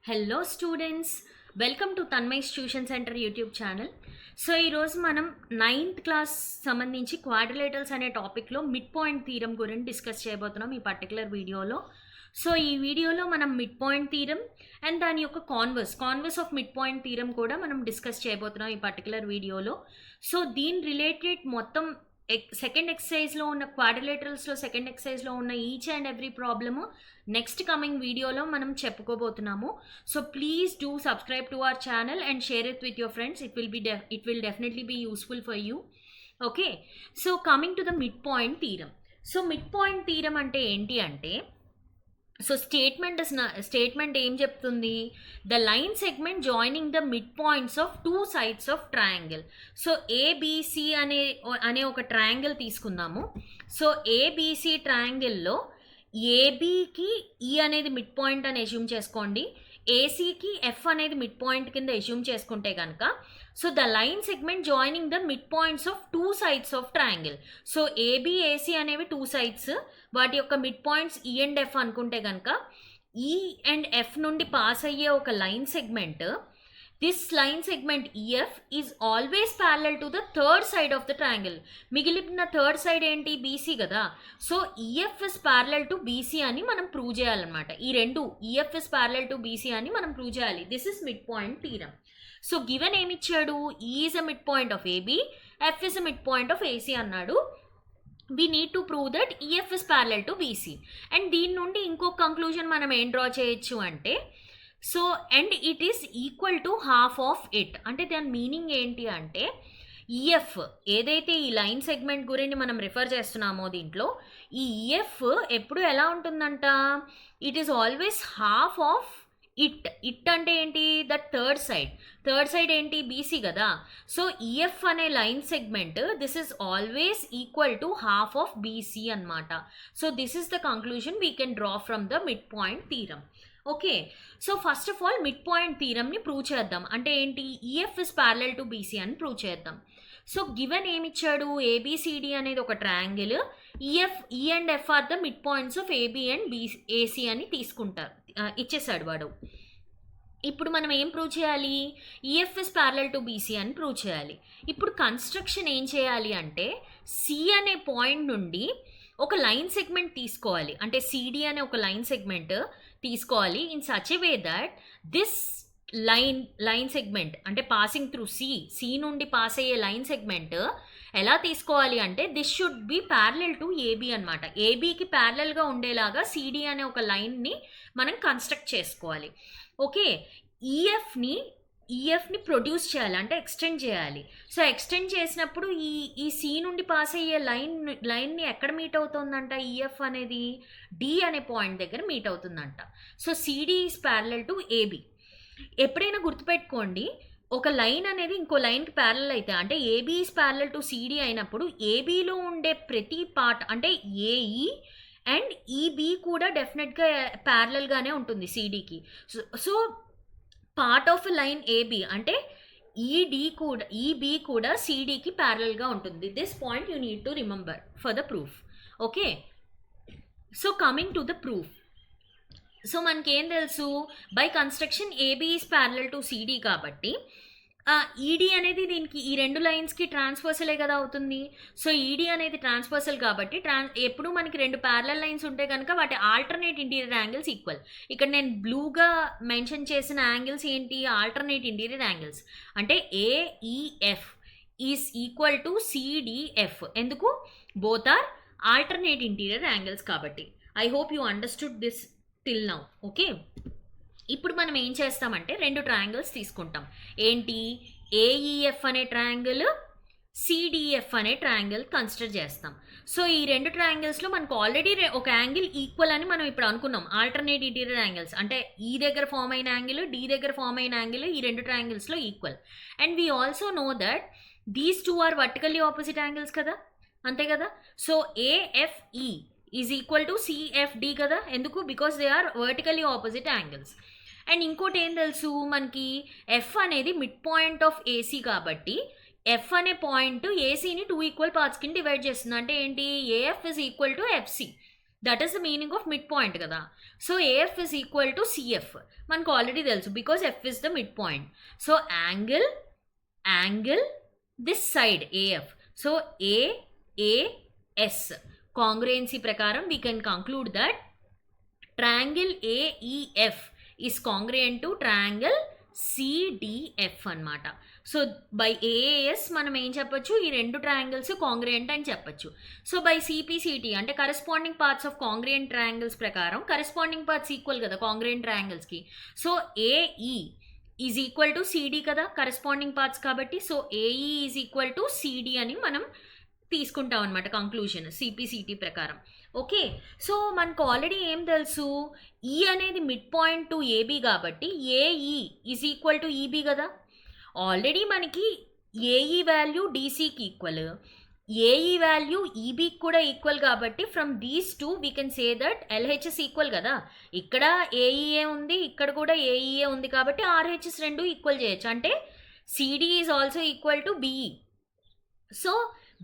Hello students, welcome to Tanmai's tuition centre YouTube channel. So ఈరోజు మనం 9th class సంబంధించి quadrilaterals అనే టాపిక్లో మిడ్ పాయింట్ థీరం గురించి డిస్కస్ చేయబోతున్నాం ఈ పర్టికులర్ వీడియోలో. సో ఈ వీడియోలో మనం మిడ్ పాయింట్ థీరం అండ్ దాని యొక్క converse of mid point theorem కూడా మనం డిస్కస్ చేయబోతున్నాం ఈ పర్టికులర్ వీడియోలో. సో దీని రిలేటెడ్ మొత్తం సెకండ్ ఎక్సర్సైజ్లో ఉన్న క్వాడ్రిలేటరల్స్లో సెకండ్ ఎక్సర్సైజ్లో ఉన్న each and every problem next coming వీడియోలో మనం చెప్పుకోబోతున్నాము. So please do subscribe to our channel and share it with your friends. It will definitely be useful for you. Okay, so coming to the mid point theorem. So mid point theorem అంటే ఏంటి అంటే, so statement ఏం చెప్తుంది? The line segment joining the mid points of two sides of triangle. So ABC అనే ఒక triangle తీసుకుందాము. So ABC ట్రయాంగిల్లో ఏబికి ఈ అనేది మిడ్ పాయింట్ అని అజ్యూమ్ చేసుకోండి, ఏసీకి ఎఫ్ అనేది మిడ్ పాయింట్ కింద అజ్యూమ్ చేసుకుంటే కనుక, so the line segment joining the mid points of two sides of triangle. So AB AC అనేవి టూ సైడ్స్, వాటి యొక్క mid points E and F అనుకుంటే కనుక, ఈ అండ్ ఎఫ్ నుండి పాస్ అయ్యే ఒక line segment, this line segment EF is always parallel to the third side of the triangle. మిగిలిన third side ఏంటి? బీసీ కదా. So EF is parallel to BC అని మనం ప్రూవ్ చేయాలన్నమాట. ఈ రెండు EF is parallel to BC అని మనం ప్రూవ్ చేయాలి. This is mid point theorem. So given ఏమిచ్చాడు? E is a mid point of AB, F is a mid point of AC అన్నాడు. we need to prove that EF is parallel to BC. And దీని నుండి ఇంకొక conclusion మనం ఏం draw చేయొచ్చు అంటే, so and it is equal to half of it. అంటే దాని మీనింగ్ ఏంటి అంటే, ఈఎఫ్ ఏదైతే ఈ లైన్ సెగ్మెంట్ గురించి మనం రిఫర్ చేస్తున్నామో దీంట్లో, ఈ ఈఎఫ్ ఎప్పుడు ఎలా ఉంటుందంట? It is always half of it అంటే ఏంటి? ద థర్డ్ సైడ్ ఏంటి? బీసీ కదా. సో ఈఎఫ్ అనే line segment this is always equal to half of BC అనమాట. So this is the conclusion we can draw from the mid point theorem. Okay, so first of all mid point థీరంని prove చేద్దాం. అంటే ఏంటి? EF is parallel to BC అని prove చేద్దాం. So given ఏమిచ్చాడు? ABCD అనేది ఒక triangle, E and F are the mid points of AB and AC అని ఇచ్చేసాడు వాడు. ఇప్పుడు మనం ఏం ప్రూవ్ చేయాలి? EF is parallel to BC అని ప్రూవ్ చేయాలి. ఇప్పుడు కన్స్ట్రక్షన్ ఏం చేయాలి అంటే, సి అనే పాయింట్ నుండి ఒక లైన్ సెగ్మెంట్ తీసుకోవాలి. అంటే సిడి అనే ఒక లైన్ సెగ్మెంట్ తీసుకోవాలి in such a way that this line segment అంటే పాసింగ్ త్రూ సి నుండి పాస్ అయ్యే లైన్ సెగ్మెంట్ ఎలా తీసుకోవాలి అంటే, this should be parallel to AB అనమాట. ఏబికి ప్యారలల్గా ఉండేలాగా సిడి అనే ఒక లైన్ని మనం కన్స్ట్రక్ట్ చేసుకోవాలి. ఓకే, ఈఎఫ్ని ప్రొడ్యూస్ చేయాలి, అంటే ఎక్స్టెండ్ చేయాలి. సో ఎక్స్టెండ్ చేసినప్పుడు ఈ సి నుండి పాస్ అయ్యే లైన్ని ఎక్కడ మీట్ అవుతుందంట? ఈఎఫ్ అనేది డి అనే పాయింట్ దగ్గర మీట్ అవుతుందంట. So CD is parallel to AB. ఎప్పుడైనా గుర్తుపెట్టుకోండి, ఒక లైన్ అనేది ఇంకో లైన్కి ప్యారలల్ అయితే, అంటే AB is parallel to CD అయినప్పుడు ఏబిలో ఉండే ప్రతి పార్ట్ అంటే ఏఈ అండ్ ఈబి కూడా డెఫినెట్గా ప్యారలల్గానే ఉంటుంది సిడికి. So part of line AB అంటే ఈబి కూడా సిడికి ప్యారలల్గా ఉంటుంది. This point you need to remember for the proof. Okay, so coming to the proof. So మనకేం తెలుసు? By construction AB is parallel to CD కాబట్టి ఈడి అనేది దీనికి ఈ రెండు లైన్స్కి ట్రాన్స్వర్సలే కదా అవుతుంది. సో ఈడి అనేది ట్రాన్స్వర్సల్ కాబట్టి ఎప్పుడు మనకి రెండు ప్యారలల్ లైన్స్ ఉంటే కనుక వాటి ఆల్టర్నేట్ ఇంటీరియర్ యాంగిల్స్ ఈక్వల్. ఇక్కడ నేను బ్లూగా మెన్షన్ చేసిన యాంగిల్స్ ఏంటి? Alternate interior angles. అంటే AEF is equal to CDF. ఎందుకు? Both are alternate interior angles కాబట్టి. I hope you understood this till now. Okay, ఇప్పుడు మనం ఏం చేస్తామంటే రెండు ట్రయాంగిల్స్ తీసుకుంటాం. ఏంటి? ఏఈఎఫ్ అనే ట్రయాంగిల్, సిడిఎఫ్ అనే ట్రయాంగిల్ కన్సిడర్ చేస్తాం. సో ఈ రెండు ట్రయాంగిల్స్లో మనకు ఆల్రెడీ ఒక యాంగిల్ ఈక్వల్ అని మనం ఇప్పుడు అనుకున్నాం. ఆల్టర్నేట్ ఇంటీరియర్ యాంగిల్స్ అంటే ఈ దగ్గర ఫామ్ అయిన యాంగిల్, డి దగ్గర ఫామ్ అయిన యాంగిల్ ఈ రెండు ట్రయాంగిల్స్లో equal. And we also know that these two are vertically opposite angles కదా, అంతే కదా. So AFE is equal to CFD కదా. ఎందుకు? Because they are vertically opposite angles. And ఇంకోటి ఏం తెలుసు మనకి? ఎఫ్ అనేది మిడ్ పాయింట్ ఆఫ్ ఏసీ కాబట్టి ఎఫ్ అనే పాయింట్ ఏసీని 2 ఈక్వల్ పార్ట్స్ కింద డివైడ్ చేస్తుంది. అంటే ఏంటి? AF is equal to FC. That is the meaning of mid point కదా. So AF is equal to CF మనకు ఆల్రెడీ తెలుసు, because F is the mid point. So angle this side AF. So AAS congruency ప్రకారం we can conclude that triangle AEF is congruent to triangle CDF అనమాట. So by AAS మనం ఏం చెప్పొచ్చు, ఈ రెండు triangles congruent అని చెప్పొచ్చు. సో బై సిపిసిటి అంటే corresponding parts of congruent triangles ప్రకారం కరెస్పాండింగ్ పార్ట్స్ ఈక్వల్ కదా కాంగ్రుయెంట్ ట్రయాంగిల్స్కి. So AE is equal to CD కదా కరెస్పాండింగ్ పార్ట్స్ కాబట్టి. So AE is equal to CD అని మనం తీసుకుంటాం అనమాట కంక్లూజన్ సిపిసిటి ప్రకారం. ఓకే, సో మనకు ఆల్రెడీ ఏం తెలుసు, ఈ అనేది మిడ్ పాయింట్ టు ఏబీ కాబట్టి AE is equal to EB కదా. ఆల్రెడీ మనకి ఏఈ వాల్యూ డీసీకి ఈక్వల్, ఏఈ వాల్యూ ఈబీకి కూడా ఈక్వల్ కాబట్టి from these two we can say that LHS equal కదా. ఇక్కడ ఏఈఏ ఉంది, ఇక్కడ కూడా ఏఈఏ ఉంది కాబట్టి ఆర్హెచ్ఎస్ రెండు ఈక్వల్ చేయొచ్చు. అంటే CD is also equal to BE. So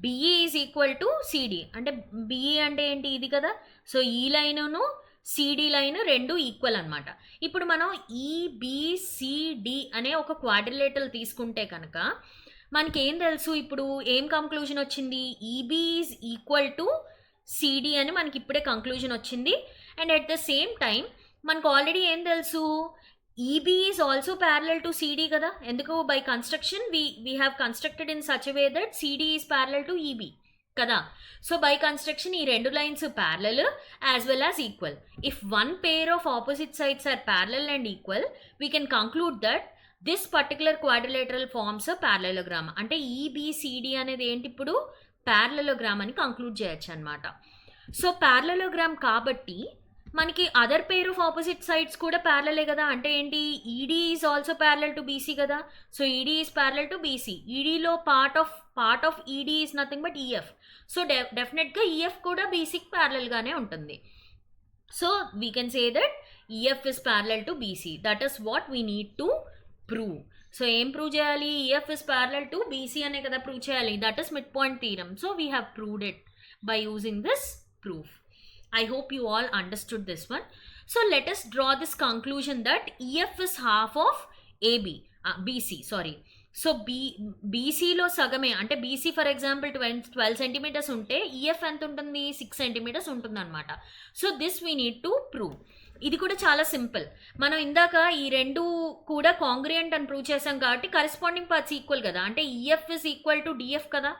BE is equal to CD అంటే బిఈ అంటే ఏంటి ఇది కదా. సో ఈ లైనును సిడి లైన్ రెండు ఈక్వల్ అనమాట. ఇప్పుడు మనం ఈబిసిడి అనే ఒక క్వాడ్రిలేటరల్ తీసుకుంటే కనుక మనకి ఏం తెలుసు, ఇప్పుడు ఏం కంక్లూజన్ వచ్చింది, EB is equal to CD అని మనకి ఇప్పుడే కంక్లూజన్ వచ్చింది. And at the same time మనకు ఆల్రెడీ ఏం తెలుసు, EB is also parallel to CD kada. Enduku by construction we have constructed in such a way that CD is parallel to EB kada. So by construction ee rendu lines parallel as well as equal. If one pair of opposite sides are parallel and equal, we can conclude that this particular quadrilateral forms a parallelogram. Ante EBCD anedi enti ippudu parallelogram ani conclude cheyochu annamata. So parallelogram kabatti మనకి other pair of opposite sides కూడా parallel కదా. అంటే ఏంటి, ED is also parallel to BC కదా. So ED is parallel to BC. ఈడీలో part of ED is nothing but EF. So డెఫినెట్గా EF కూడా బీసీకి ప్యారలల్గానే ఉంటుంది. So we can say that EF is parallel to BC. That is what we need to prove. So ఏం prove చేయాలి, EF is parallel to BC అనే కదా prove చేయాలి. That is mid point theorem. So we have proved it by using this proof. I hope you all understood this one. So let us draw this conclusion that EF is half of AB, BC, sorry. So BC లో సగమే అంటే BC for example 12 centimetres ఉంటే EF ఎంత ఉంటుంది, 6 centimetres ఉంటుంది అనమాట. So this we need to prove. ఇది కూడా చాలా సింపుల్. మనం ఇందాక ఈ రెండు కూడా కాంగ్రుయెంట్ అని ప్రూవ్ చేసాం కాబట్టి కరెస్పాండింగ్ పార్ట్స్ ఈక్వల్ కదా. అంటే EF is equal to DF కదా.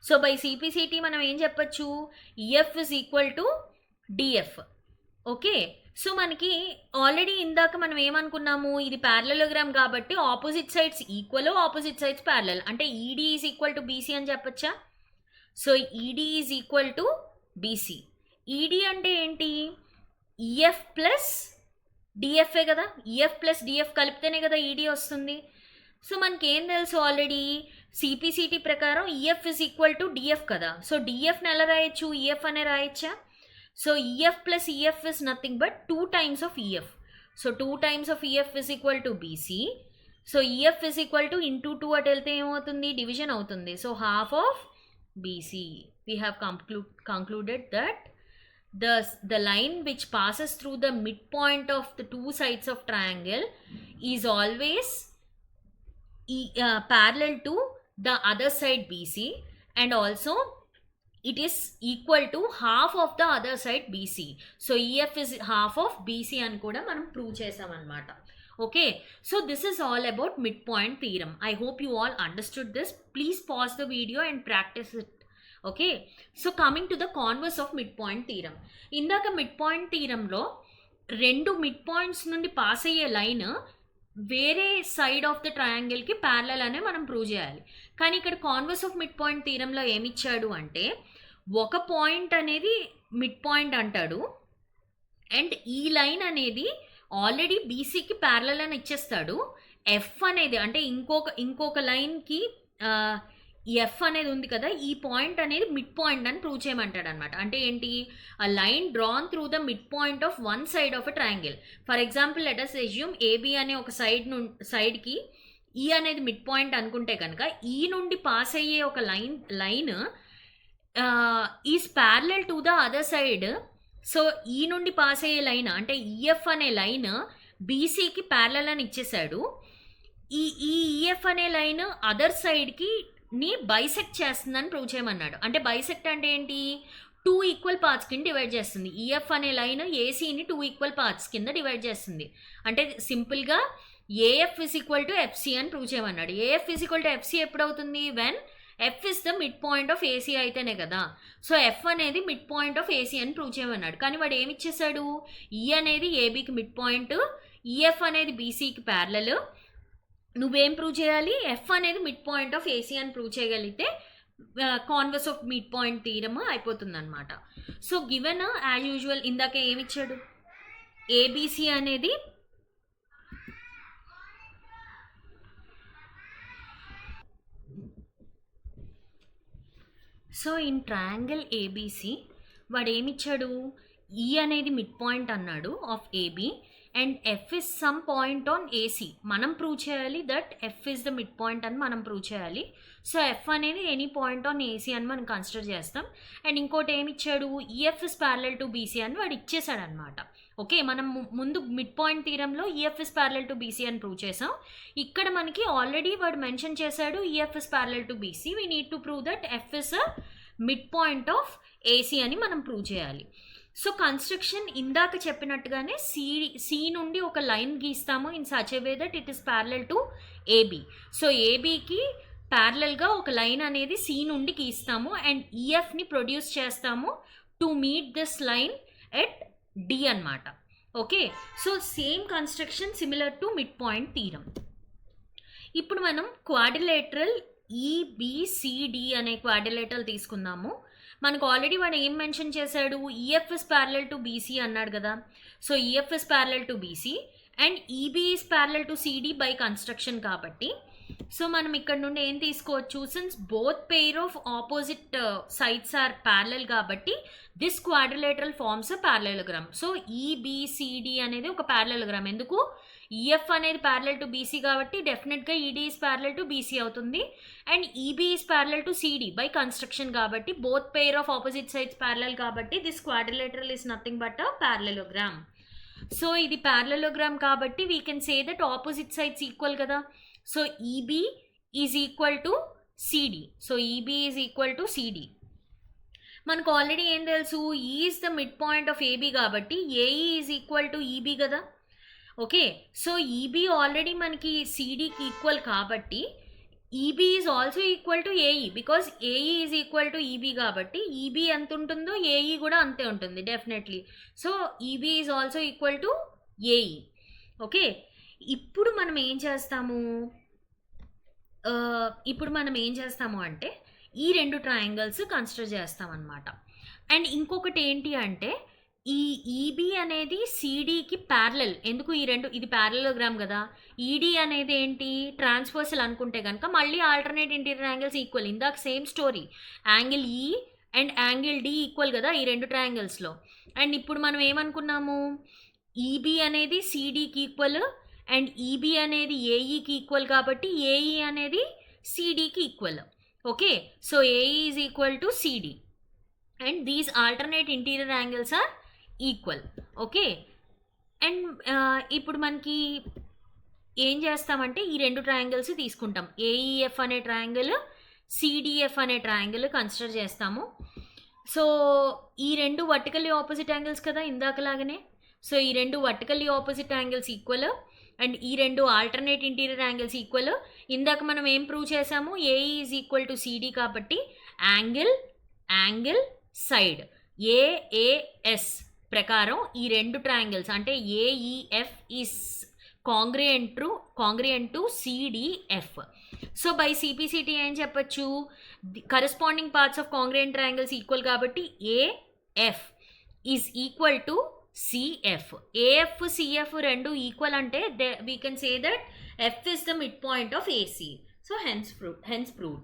సో బై సిపిసిటీ మనం ఏం చెప్పచ్చు, EF is equal to DF. Okay, so మనకి ఆల్రెడీ ఇందాక మనం ఏమనుకున్నాము, ఇది ప్యారలలోగ్రామ్ కాబట్టి opposite sides equal, opposite sides parallel. అంటే ED is equal to BC అని చెప్పచ్చా. So ED is equal to BC. ED అంటే ఏంటి, ఈఎఫ్ ప్లస్ డిఎఫ్ఏ కదా. ఈఎఫ్ ప్లస్ డిఎఫ్ కలిపితేనే కదా ఈడీ వస్తుంది. సో మనకి ఏం తెలుసు ఆల్రెడీ, సిపిసిటీ ప్రకారం EF is equal to DF కదా. సో డిఎఫ్ని ఎలా రాయొచ్చు, ఈఎఫ్ అనే రాయొచ్చా. So EF plus EF is nothing but 2 times of EF. So 2 times of EF is equal to BC. So EF is equal to into 2 అటు వెళ్తే ఏమవుతుంది, division అవుతుంది. So half of BC. We have concluded that the line which passes through the midpoint of the two sides of triangle is always parallel to the other side BC, and also it is equal to half of the other side BC. So EF is half of BC అని కూడా మనం prove చేసాం అన్నమాట. Okay, so this is all about midpoint theorem. I hope you all understood this. Please pause the video and practice it. Okay, so coming to the converse of mid point theorem. ఇందాక mid point థీరంలో రెండు mid points నుండి pass అయ్యే line వేరే side of the ట్రయాంగిల్కి parallel అనే మనం prove చేయాలి. కానీ ఇక్కడ కాన్వర్స్ ఆఫ్ మిడ్ పాయింట్ థీరంలో ఏమిచ్చాడు అంటే, ఒక పాయింట్ అనేది మిడ్ పాయింట్ అంటాడు అండ్ ఈ లైన్ అనేది ఆల్రెడీ బీసీకి ప్యారలల్ అని ఇచ్చేస్తాడు. ఎఫ్ అనేది అంటే ఇంకొక లైన్కి ఎఫ్ అనేది ఉంది కదా, ఈ పాయింట్ అనేది మిడ్ పాయింట్ అని ప్రూవ్ చేయమంటాడు అనమాట. అంటే ఏంటి, a line drawn through the midpoint of one side of a triangle. For example, let us assume AB అనే ఒక సైడ్కి ఈ అనేది మిడ్ పాయింట్ అనుకుంటే కనుక ఈ నుండి పాస్ అయ్యే ఒక line is parallel to the other side. So ఈ నుండి పాస్ అయ్యే లైన్ అంటే ఈఎఫ్ అనే లైన్ బీసీకి ప్యారలల్ అని ఇచ్చేసాడు. ఈ ఈఎఫ్ అనే లైన్ అదర్ సైడ్కి బైసెక్ట్ చేస్తుందని ప్రూవ్ చేయమన్నాడు. అంటే బైసెక్ట్ అంటే ఏంటి, 2 ఈక్వల్ పార్ట్స్ కింద డివైడ్ చేస్తుంది. ఈఎఫ్ అనే లైన్ ఏసీని 2 ఈక్వల్ పార్ట్స్ కింద డివైడ్ చేస్తుంది. అంటే సింపుల్గా AF is equal to FC అని ప్రూవ్ చేయమన్నాడు. AF is equal to FC ఎప్పుడు అవుతుంది, when F is the mid point of AC అయితేనే కదా. సో ఎఫ్ అనేది మిడ్ పాయింట్ ఆఫ్ ఏసీ అని ప్రూవ్ చేయమన్నాడు. కానీ వాడు ఏమి ఇచ్చేసాడు, ఈ అనేది ఏబీకి మిడ్ పాయింట్, ఈఎఫ్ అనేది బీసీకి ప్యారలల్. నువ్వేం ప్రూవ్ చేయాలి, ఎఫ్ అనేది మిడ్ పాయింట్ ఆఫ్ ఏసీ అని ప్రూవ్ చేయగలిగితే converse of mid point theorem అయిపోతుంది అనమాట. సో గివెన్ యాజ్ యూజువల్ ఇందాక ఏమిచ్చాడు, ఏబీసీ అనేది సో ఇన్ ట్రయాంగిల్ ఏబీసీ వాడు ఏమిచ్చాడు, ఈ అనేది మిడ్ పాయింట్ అన్నాడు of AB and F is some point on AC. మనం ప్రూవ్ చేయాలి that F is the mid point అని మనం ప్రూవ్ చేయాలి. సో ఎఫ్ అనేది ఎనీ పాయింట్ ఆన్ ఏసీ అని మనం కన్సిడర్ చేస్తాం. అండ్ ఇంకోటి ఏమి ఇచ్చాడు, EF is parallel to BC అని వాడు ఇచ్చేసాడు అనమాట. ఓకే, మనం ముందు మిడ్ పాయింట్ థీరంలో EF is parallel to BC అని ప్రూవ్ చేసాం. ఇక్కడ మనకి ఆల్రెడీ వాడు మెన్షన్ చేశాడు EF is parallel to BC. We need to prove that F is mid point of AC అని మనం ప్రూవ్ చేయాలి. సో కన్స్ట్రక్షన్ ఇందాక చెప్పినట్టుగానే సి నుండి ఒక లైన్ గీస్తాము in such a way that it is parallel to AB. So ఏబీకి ప్యారలల్గా ఒక లైన్ అనేది సి నుండి గీస్తాము అండ్ ఈఎఫ్ని ప్రొడ్యూస్ చేస్తాము to meet this line at D అనమాట. Okay, so same construction similar to mid point theorem. ఇప్పుడు మనం క్వాడ్రిలేటరల్ ఈబిసిడి అనే క్వాడ్రిలేటరల్ తీసుకుందాము. మనకు ఆల్రెడీ వాడు ఏం మెన్షన్ చేశాడు, EF is parallel to BC అన్నాడు కదా. So EF is parallel to BC and EB is parallel to CD by construction కాబట్టి సో మనం ఇక్కడ నుండి ఏం తీసుకోవచ్చు, since both pair of opposite sides are parallel కాబట్టి this quadrilateral forms parallelogram. So EBCD అనేది ఒక ప్యారలలోగ్రామ్. ఎందుకు, ఈఎఫ్ అనేది ప్యారలల్ టు బీసీ కాబట్టి డెఫినెట్గా ED is parallel to BC అవుతుంది and EB is parallel to CD by construction కాబట్టి both pair of opposite sides parallel కాబట్టి this quadrilateral is nothing but a parallelogram. So ఇది parallelogram కాబట్టి we can say that opposite sides equal కదా. So EB is equal to CD. So EB is equal to CD. మనకు already ఏం తెలుసు, E is the mid point of AB కాబట్టి AE is equal to EB కదా. Okay, so EB already మనకి సిడికి equal కాబట్టి EB is also equal to AE because AE is equal to EB కాబట్టి EB ఎంత ఉంటుందో AE కూడా అంతే ఉంటుంది definitely. So EB is also equal to AE. Okay, ఇప్పుడు మనం ఏం చేస్తాము అంటే ఈ రెండు ట్రయాంగిల్స్ కన్సిడర్ చేస్తామన్నమాట. అండ్ ఇంకొకటి ఏంటి అంటే ఈ ఈబీ అనేది సిడికి ప్యారలల్. ఎందుకు ఈ రెండు, ఇది ప్యారలలోగ్రామ్ కదా. ఈడీ అనేది ఏంటి, ట్రాన్స్వర్సల్ అనుకుంటే కనుక మళ్ళీ ఆల్టర్నేట్ ఇంటీరియర్ యాంగిల్స్ ఈక్వల్. ఇందాక సేమ్ స్టోరీ, యాంగిల్ ఈ అండ్ యాంగిల్ డి ఈక్వల్ కదా ఈ రెండు ట్రయాంగిల్స్లో. అండ్ ఇప్పుడు మనం ఏమనుకున్నాము, ఈబీ అనేది సిడికి ఈక్వల్ అండ్ ఈబీ అనేది ఏఈకి ఈక్వల్ కాబట్టి ఏఈ అనేది సిడికి equal. Okay, so AE is equal to CD and these alternate interior angles are equal. Okay, and ఇప్పుడు మనకి ఏం చేస్తామంటే ఈ రెండు ట్రయాంగిల్స్ తీసుకుంటాం. ఏఈఎఫ్ అనే ట్రయాంగిల్, సిడిఎఫ్ అనే ట్రయాంగిల్ కన్సిడర్ చేస్తాము. సో ఈ రెండు వర్టికల్లీ ఆపోజిట్ యాంగిల్స్ కదా ఇందాకలాగానే. సో ఈ రెండు vertically opposite angles equal and ఈ రెండు ఆల్టర్నేట్ ఇంటీరియర్ యాంగిల్స్ ఈక్వల్. ఇందాక మనం ఏం ప్రూవ్ చేసాము, AE is equal to CD కాబట్టి యాంగిల్ సైడ్ ఏఏఎస్ ప్రకారం ఈ రెండు ట్రయాంగిల్స్ అంటే AEF is congruent to CDF. So by CPCT ఏం చెప్పచ్చు, corresponding parts of congruent triangles equal కాబట్టి AF is equal to CF. AF CF రెండు ఈక్వల్ అంటే we can say that F is the mid point of AC. So hence proved.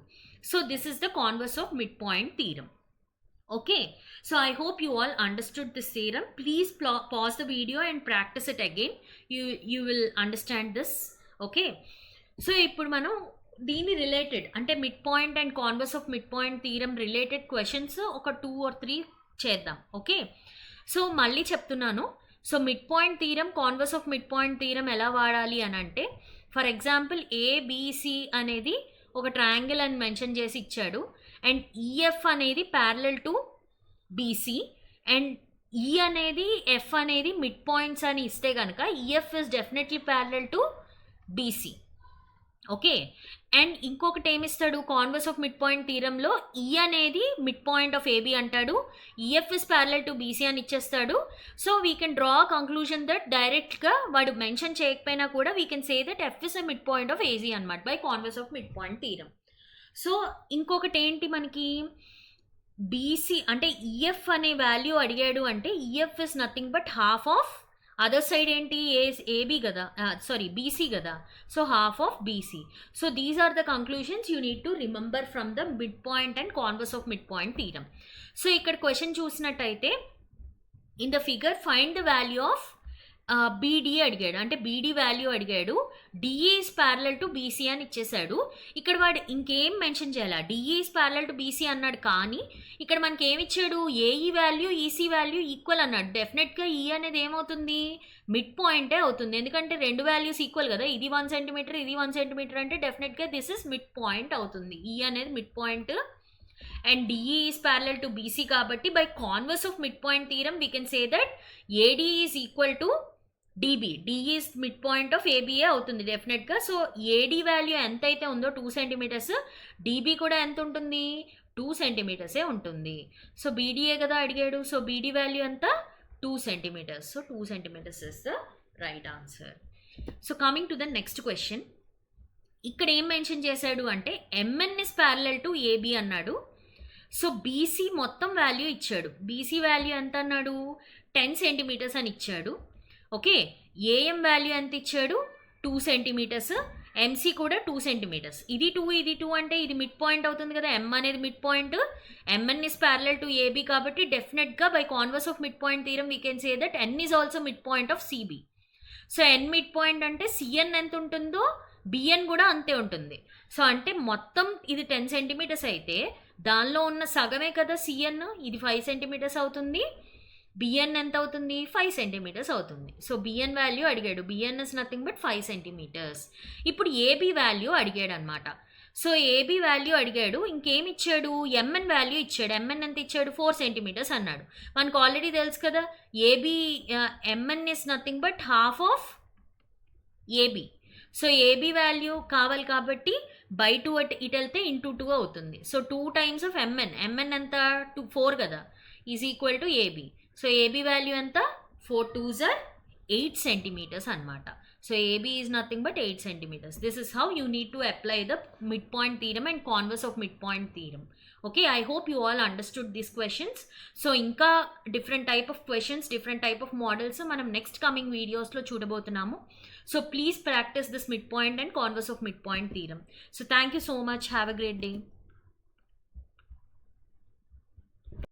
So this is the converse of mid point theorem. Okay, so I hope you all understood this theorem. Please pause the video and practice it again. You will understand this. Okay, so ఇప్పుడు మనం దీని related అంటే mid point and converse of mid point theorem related questions ఒక 2 or 3 చేద్దాం. Okay, so మళ్ళీ చెప్తున్నాను. So mid point theorem, converse of mid point theorem ఎలా వాడాలి అని అంటే, ఫర్ ఎగ్జాంపుల్ ఏబిసి అనేది ఒక ట్రయాంగిల్ అని మెన్షన్ చేసి ఇచ్చాడు, అండ్ ఈఎఫ్ అనేది ప్యారలల్ టు బీసీ, అండ్ ఈ అనేది ఎఫ్ అనేది మిడ్ పాయింట్స్ అని ఇస్తే కనుక EF is definitely parallel to BC. Okay, and ఇంకొకటి ఏమిస్తాడు కాన్వర్స్ ఆఫ్ మిడ్ పాయింట్ థీరంలో, ఈ అనేది మిడ్ పాయింట్ ఆఫ్ ఏబి అంటాడు, EF is parallel to BC అని ఇచ్చేస్తాడు. So we can draw conclusion that డైరెక్ట్గా వాడు మెన్షన్ చేయకపోయినా కూడా we can say that F is a mid point of AG అనమాట by converse of mid point theorem. So ఇంకొకటి ఏంటి మనకి, బీసీ అంటే ఈఎఫ్ అనే వాల్యూ అడిగాడు అంటే EF is nothing but half of other side ఏంటి ఏబీ కదా, సారీ బీసీ కదా, so half of BC. So these are the conclusions you need to remember from the mid point and converse of mid point theorem. So ఇక్కడ question చూసినట్టయితే in the figure find the value of BD అడిగాడు, అంటే BD value అడిగాడు, DE is parallel to BC అని ఇచ్చేసాడు. ఇక్కడ వాడు ఇంకేం మెన్షన్ చేయాలి, DE is parallel to BC అన్నాడు, కానీ ఇక్కడ మనకి ఏమి ఇచ్చాడు, AE value EC value equal అన్నాడు. డెఫినెట్గా ఈ అనేది ఏమవుతుంది, మిడ్ పాయింటే అవుతుంది, ఎందుకంటే రెండు వాల్యూస్ ఈక్వల్ కదా, ఇది 1 cm ఇది 1 cm అంటే డెఫినెట్గా దిస్ ఇస్ మిడ్ పాయింట్ అవుతుంది, ఈ అనేది mid point. And DE is parallel to BC కాబట్టి by converse of mid point theorem we can say that AD is equal to DB, DE is mid point of ఏబిఏ అవుతుంది డెఫినెట్గా. So ఏడీ value ఎంత అయితే ఉందో 2 cm, డిబి కూడా ఎంత ఉంటుంది, 2 cm ఉంటుంది. సో బీడీఏ కదా అడిగాడు, సో బీడీ వాల్యూ ఎంత 2 cm. So 2 cm is the right answer. So coming to the next question, ఇక్కడ ఏం మెన్షన్ చేశాడు అంటే MN is parallel to AB అన్నాడు. సో బీసీ మొత్తం వాల్యూ ఇచ్చాడు, బీసీ వాల్యూ ఎంత అన్నాడు 10 cm అని ఇచ్చాడు. ఓకే, ఏఎం వాల్యూ ఎంత ఇచ్చాడు 2 cm, ఎంసీ కూడా 2 cm. ఇది 2 ఇది 2 అంటే ఇది మిడ్ పాయింట్ అవుతుంది కదా, ఎం అనేది mid point, MN is parallel to AB కాబట్టి డెఫినెట్గా by converse of mid point theorem we can say that N is also mid point of CB. So N mid point అంటే CN ఎంత ఉంటుందో B N కూడా అంతే ఉంటుంది. So అంటే మొత్తం ఇది 10 cm అయితే దానిలో ఉన్న సగమే కదా సిఎన్, ఇది 5 cm అవుతుంది, బిఎన్ ఎంత అవుతుంది 5 cm అవుతుంది. సో బిఎన్ వాల్యూ అడిగాడు, BN is nothing but 5 cm. ఇప్పుడు ఏబి వాల్యూ అడిగాడు అనమాట. సో ఏబి వాల్యూ అడిగాడు, ఇంకేమి ఇచ్చాడు, ఎంఎన్ వాల్యూ ఇచ్చాడు, ఎంఎన్ ఎంత ఇచ్చాడు 4 cm అన్నాడు. మనకు ఆల్రెడీ తెలుసు కదా AB MN is nothing but half of AB. So AB value కావాలి కాబట్టి బై 2 ఇటు వెళ్తే ఇంటూ 2 అవుతుంది. So 2 times of MN, MN ఎంత 4 కదా, is equal to AB. So AB value ఎంత 4 2s are 8 cm అనమాట. So AB is nothing but 8 cm. This is how you need to apply the mid point theorem and converse of mid point theorem. Okay, I hope you all understood these questions. So ఇంకా different type of questions, different type of models మనం next coming వీడియోస్లో చూడబోతున్నాము. So please practice this midpoint and converse of midpoint theorem. So thank you so much. Have a great day.